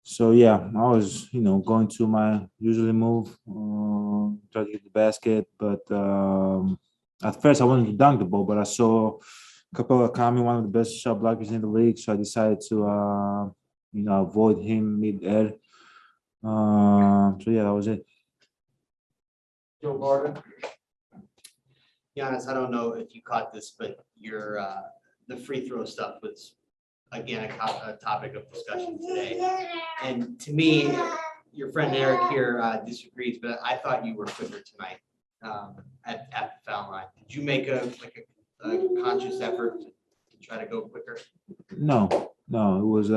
So yeah, I was going to my usually move, try to get the basket, but at first I wanted to dunk the ball, but I saw Capella Kami, one of the best shot blockers in the league, so I decided to avoid him mid-air. So yeah, that was it. Joe Barton. Giannis, I don't know if you caught this, but your the free throw stuff was again a topic of discussion today. And to me, your friend Eric here disagrees, but I thought you were quicker tonight at the foul line. Did you make a conscious effort to try to go quicker? No, it was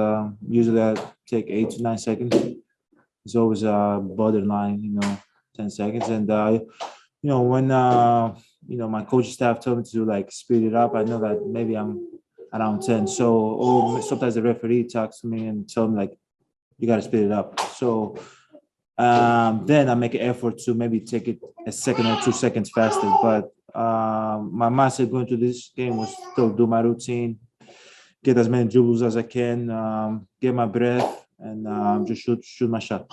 usually I take 8 to 9 seconds. It's always borderline, 10 seconds. And when my coach staff told me to like speed it up, I know that maybe I'm around 10. So sometimes the referee talks to me and tell me like, you got to speed it up. So then I make an effort to maybe take it a second or 2 seconds faster. But my mindset going to this game was still do my routine, get as many dribbles as I can, get my breath, and just shoot my shot.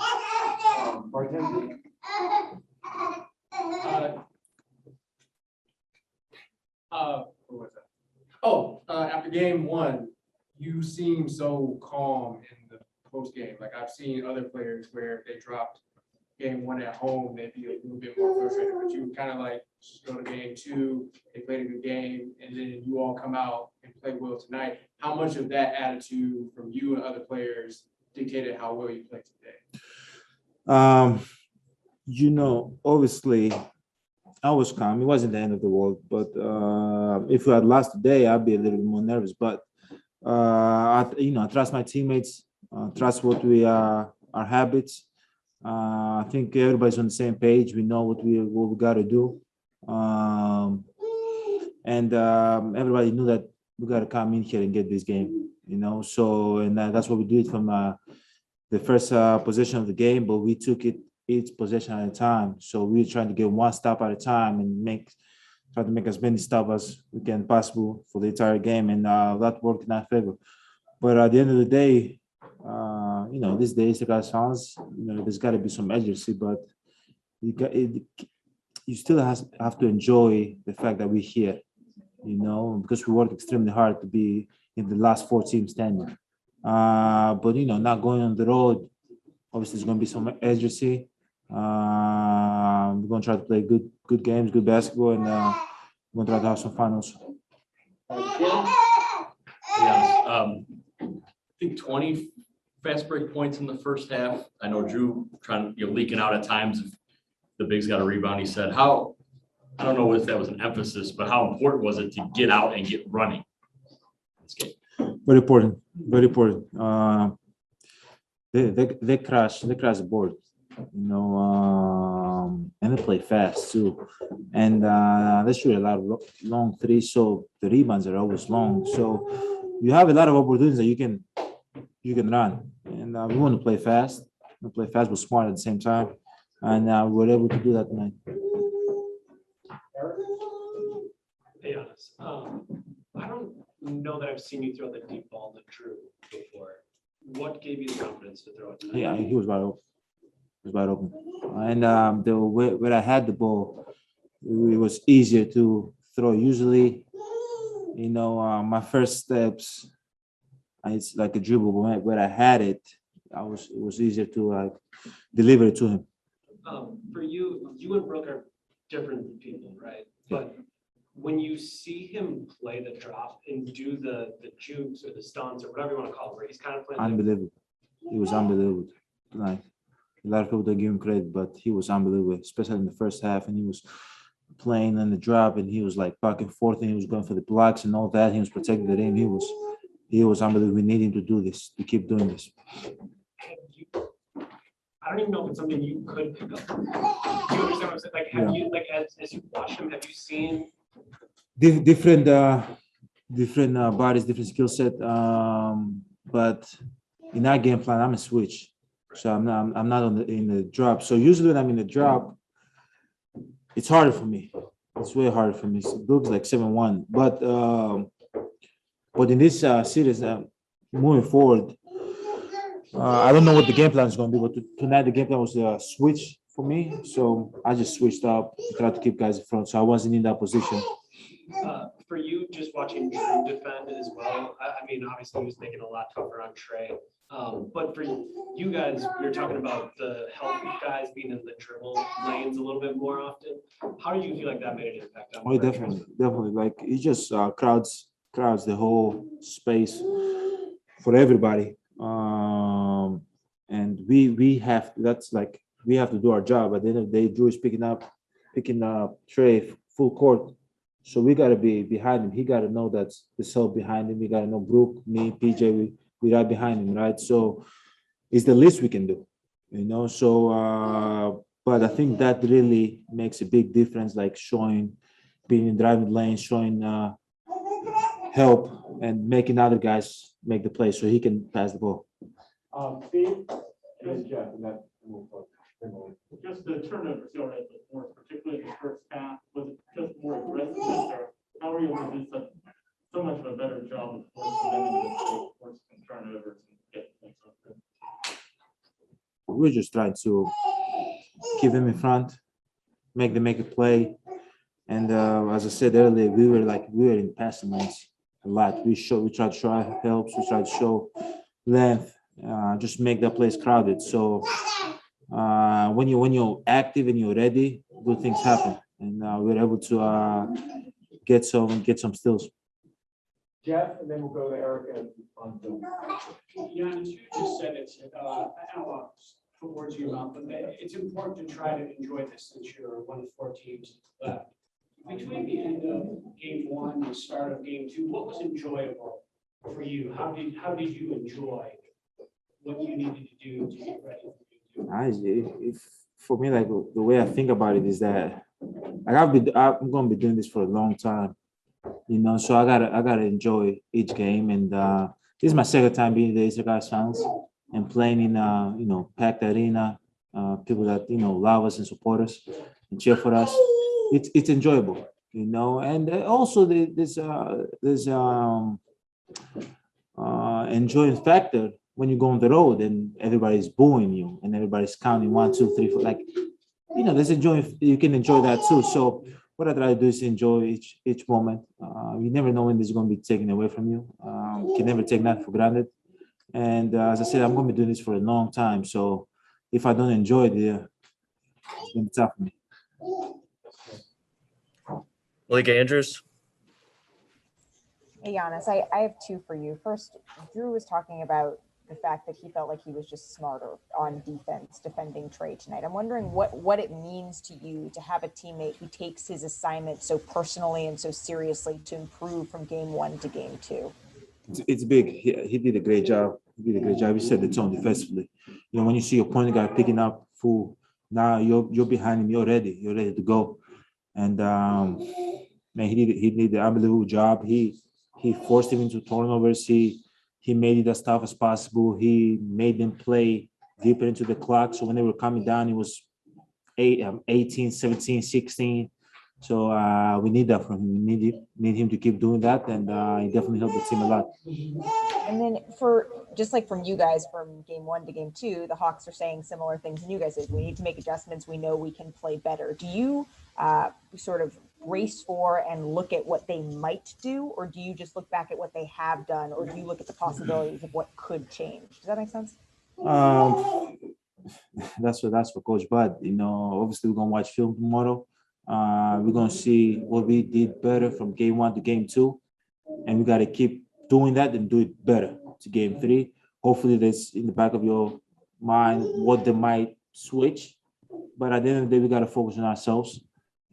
After game one, you seem so calm in the post game. Like I've seen other players where they dropped game one at home, they'd be a little bit more frustrated, but you kind of like just go to game two, they played a good game, and then you all come out and play well tonight. How much of that attitude from you and other players dictated how well you played today? Obviously, I was calm. It wasn't the end of the world, but if we had lost today, I'd be a little bit more nervous. But I trust my teammates, trust what we are, our habits. I think everybody's on the same page. We know what we got to do, and everybody knew that we got to come in here and get this game. So and that's what we did from the first possession of the game, but we took it each possession at a time. So we're trying to get one stop at a time and try to make as many stops as we can possible for the entire game, and that worked in our favor. But at the end of the day, these days the guys sounds, there's got to be some urgency, but you still have to enjoy the fact that we're here, because we worked extremely hard to be in the last 4 teams standing. But not going on the road, obviously there's going to be some urgency. We're going to try to play good games, good basketball, and we're going to try to have some finals. I think 20 fast break points in the first half. I know Drew leaking out at times. If the bigs got a rebound, he said, I don't know if that was an emphasis, but how important was it to get out and get running this game? Very important. Very important. They crash the board, and they play fast too, and they shoot a lot of long threes, so the rebounds are always long. So you have a lot of opportunities that you can run, and we want to play fast. We play fast but smart at the same time, and we were able to do that tonight. Hey, Giannis. I don't know that I've seen you throw the deep ball to Drew before. What gave you the confidence to throw it tonight? Yeah, he was wide open. And where I had the ball, it was easier to throw. Usually, my first steps, it's like a dribble. But where I had it, it was easier to deliver it to him. For you and Brooke are different people, right? But when you see him play the drop and do the jukes or the stunts or whatever you want to call it, where he's kind of playing. Unbelievable. He was unbelievable tonight. A lot of people don't give him credit, but he was unbelievable, especially in the first half. And he was playing on the drop, and he was like back and forth, and he was going for the blocks and all that. He was protecting the rim. He was unbelievable. We need him to do this, to keep doing this. I don't even know if it's something you could pick up. Do you understand what I'm saying? Like, have you, like, as you watch him, have you seen different bodies, different skill set? But in our game plan, I'm a switch. So I'm not in the drop. So usually when I'm in the drop, it's harder for me. It's way harder for me. It looks like 7-1. But in this series, moving forward, I don't know what the game plan is going to be, but tonight the game plan was a switch for me. So I just switched up, tried to keep guys in front. So I wasn't in that position. For you, just watching Drew defend as well, I mean, obviously he was making it a lot tougher on Trey. But for you guys, we were talking about the help guys being in the dribble lanes a little bit more often. How do you feel like that made an impact on? Oh, definitely. Like it just crowds the whole space for everybody. And we have that's like we have to do our job. At the end of the day, Drew is picking up Trey full court. So we got to be behind him. He got to know that there's help behind him. We got to know Brooke, me, PJ, we right behind him, right? So it's the least we can do, you know. So, but I think that really makes a big difference, like showing, being in driving lane, showing help, and making other guys make the play so he can pass the ball. Steve? Just the turnovers you already forced, particularly in the first half, was it just more aggressiveness, or how were you able to do so much of a better job of forcing them into mistakes, forcing turnovers and get things like that? We're just trying to keep them in front, make them make a play. And as I said earlier, we were in passing lanes a lot. We tried to show helps, we tried to show length, just make that place crowded. So when you're active and you're ready, good things happen, and we're able to get some steals. Jeff, and then we'll go to Erica on Zoom. Giannis, you just said it's, I don't want to put words in your mouth, but it's important to try to enjoy this since you're one of 4 teams left. Between the end of game 1 and the start of game 2, what was enjoyable for you? How did you enjoy what you needed to do to get ready for game 2? For me, like the way I think about it is that like I'm gonna be doing this for a long time, you know. So I gotta enjoy each game, and this is my second time being in the Easter Guys Finals and playing in packed arena, people that love us and support us and cheer for us. It's enjoyable, you know, and also there's enjoying factor when you go on the road and everybody's booing you and everybody's counting 1, 2, 3, 4. Like, there's enjoying. You can enjoy that too. So what I try to do is enjoy each moment. You never know when this is going to be taken away from you. You can never take that for granted. And as I said, I'm going to be doing this for a long time. So if I don't enjoy it, it's going to be tough for me. Malik Andrews. Hey, Giannis, I have 2 for you. First, Drew was talking about the fact that he felt like he was just smarter on defense defending Trey tonight. I'm wondering what it means to you to have a teammate who takes his assignment so personally and so seriously to improve from game 1 to game 2. It's big. He did a great job. He set the tone defensively. When you see your point guy picking up full, now you're behind him. You're ready to go. And man, he did an unbelievable job. He forced him into turnovers. He made it as tough as possible. He made them play deeper into the clock. So when they were coming down, it was 18, 17, 16. So we need that from him. We need him to keep doing that, and he definitely helped the team a lot. And then for just like from you guys, from game 1 to game 2, the Hawks are saying similar things, and you guys did. We need to make adjustments. We know we can play better. Do you sort of race for and look at what they might do, or do you just look back at what they have done, or do you look at the possibilities of what could change? Does that make sense? That's for Coach Bud. Obviously we're gonna watch film tomorrow. We're gonna see what we did better from game 1 to game 2, and we got to keep doing that and do it better to game 3. Hopefully that's in the back of your mind what they might switch, but at the end of the day we got to focus on ourselves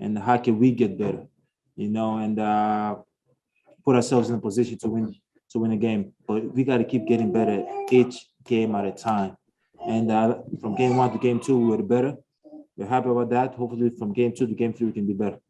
and how can we get better, and put ourselves in a position to win a game. But we got to keep getting better each game at a time. And from game 1 to game 2 we were better. We're happy about that. Hopefully from game 2 to game 3 we can be better.